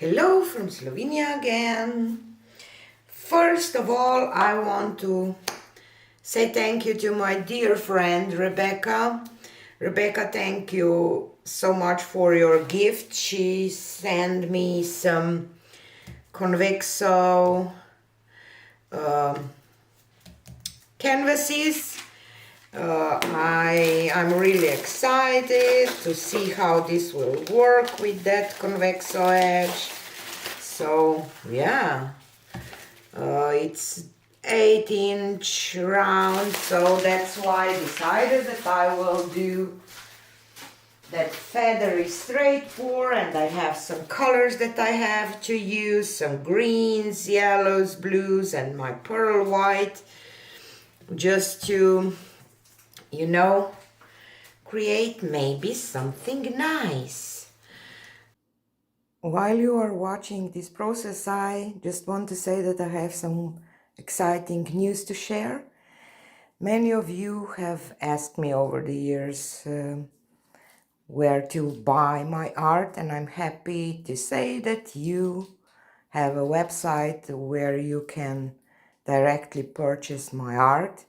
Hello from Slovenia again. First of all, I want to say thank you to my dear friend Rebecca. Rebecca, thank you so much for your gift. She sent me some Convexo canvases. I'm really excited to see how this will work with that Convexo edge. So yeah, it's 8-inch round, so that's why I decided that I will do that feathery straight pour, and I have some colors that I have to use, some greens, yellows, blues, and my pearl white, just to, you know, create maybe something nice. While you are watching this process, I just want to say that I have some exciting news to share. Many of you have asked me over the years where to buy my art, and I'm happy to say that you have a website where you can directly purchase my art.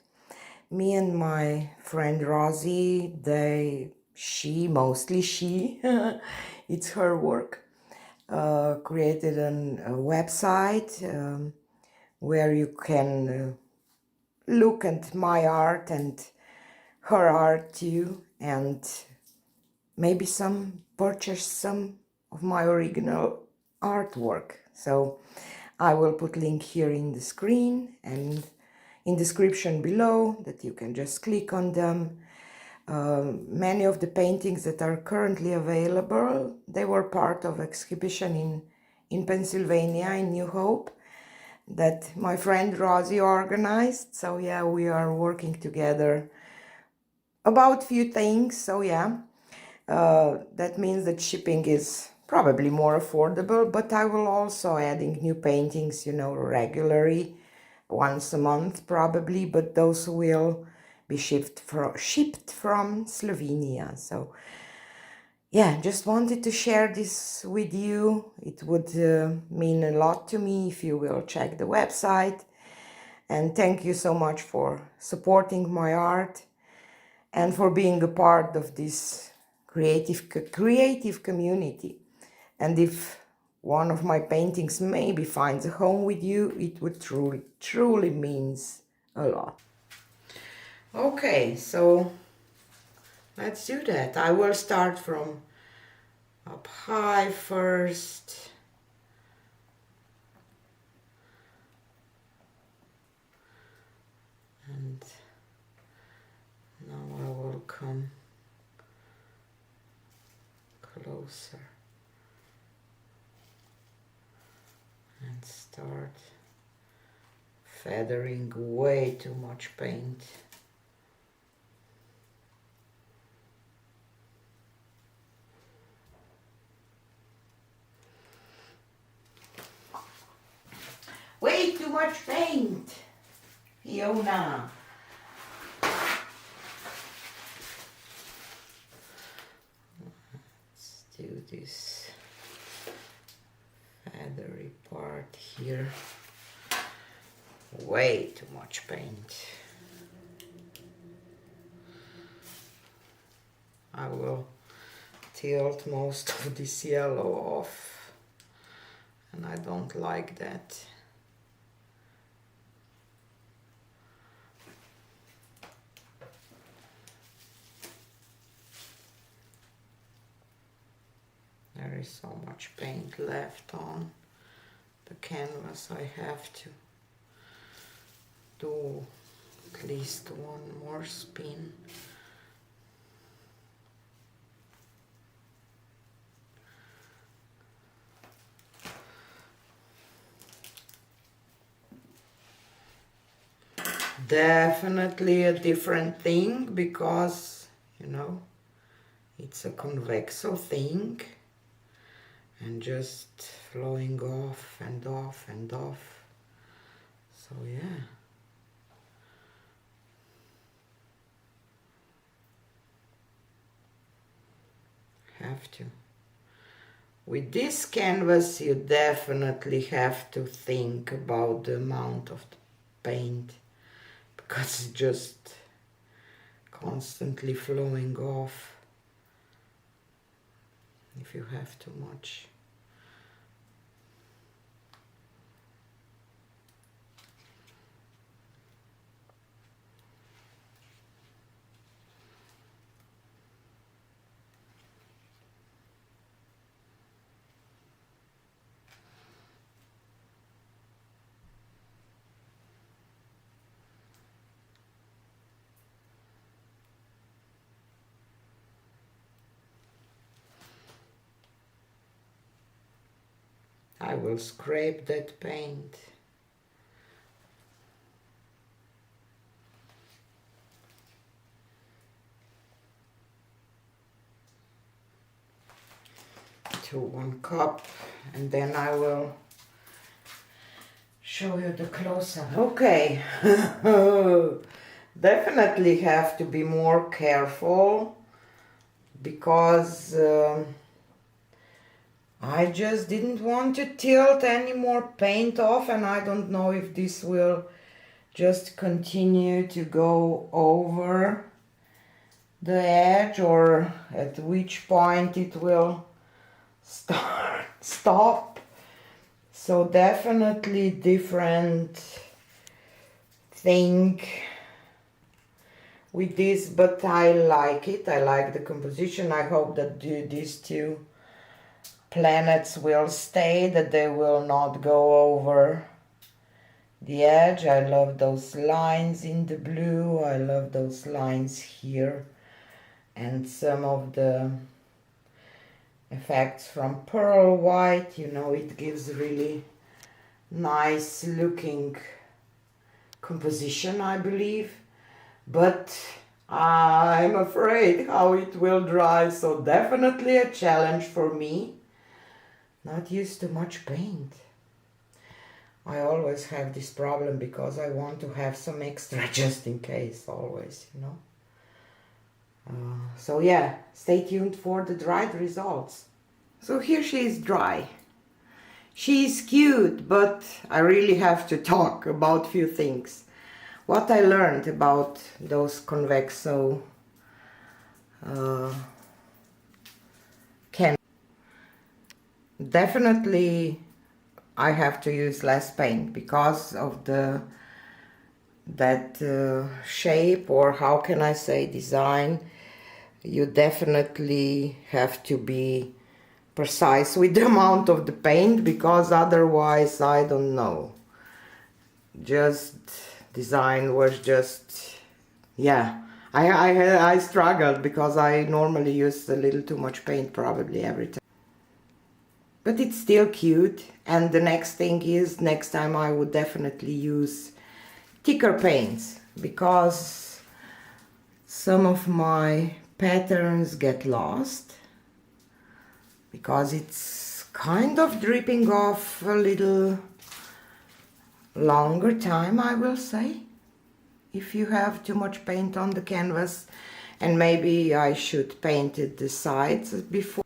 Me and my friend Rosie, mostly she, it's her work, created a website where you can look at my art and her art too, and maybe purchase some of my original artwork. So I will put link here in the screen and in description below that you can just click on them. Many of the paintings that are currently available, they were part of exhibition in Pennsylvania, in New Hope, that my friend Rosie organized. So yeah, we are working together about few things. So yeah, that means that shipping is probably more affordable, but I will also adding new paintings, regularly, once a month probably, but those will be shipped from Slovenia. So yeah, just wanted to share this with you. It would mean a lot to me if you will check the website. And thank you so much for supporting my art and for being a part of this creative community. And if one of my paintings maybe finds a home with you, it would truly means a lot. Okay, so let's do that. I will start from up high first. And now I will come closer and start feathering way too much paint. Way too much paint, Fiona. Let's do this feathery part here. Way too much paint. I will tilt most of this yellow off, and I don't like that. There is so much paint left on the canvas. I have to do at least one more spin. Definitely a different thing because, it's a convexo thing and just flowing off and off and off. So yeah. Have to. with this canvas you definitely have to think about the amount of the paint, because it's just constantly flowing off if you have too much. I will scrape that paint. To 1 cup, and then I will show you the close-up. Okay, definitely have to be more careful, because I just didn't want to tilt any more paint off, and I don't know if this will just continue to go over the edge or at which point it will stop. So definitely different thing with this, but I like it. I like the composition. I hope that these two planets will stay, that they will not go over the edge. I love those lines in the blue. I love those lines here, and some of the effects from pearl white. You know, it gives really nice looking composition, I believe, but I'm afraid how it will dry, so definitely a challenge for me. Not use too much paint. I always have this problem because I want to have some extra just in case, always, you know. So yeah, stay tuned for the dried results. So here she is dry. She is cute, but I really have to talk about few things. What I learned about those Convexo can definitely I have to use less paint because of that shape, or how can I say, design. You definitely have to be precise with the amount of the paint, because otherwise, I don't know, just design was just, yeah, I struggled because I normally use a little too much paint probably every time. But it's still cute, and the next thing is, next time I would definitely use thicker paints, because some of my patterns get lost, because it's kind of dripping off a little longer time, I will say, if you have too much paint on the canvas. And maybe I should paint it the sides before.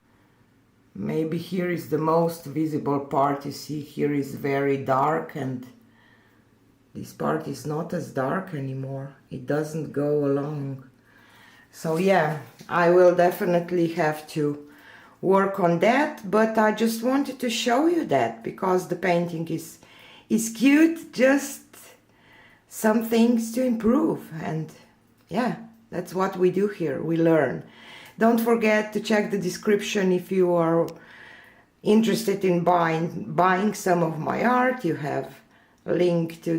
Maybe here is the most visible part. You see, here is very dark, and this part is not as dark anymore. It doesn't go along. So yeah, I will definitely have to work on that, but I just wanted to show you that because the painting is cute, just some things to improve. And yeah, that's what we do here, we learn. Don't forget to check the description if you are interested in buying some of my art. You have a link to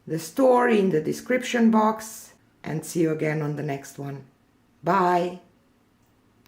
the store in the description box, and see you again on the next one. Bye!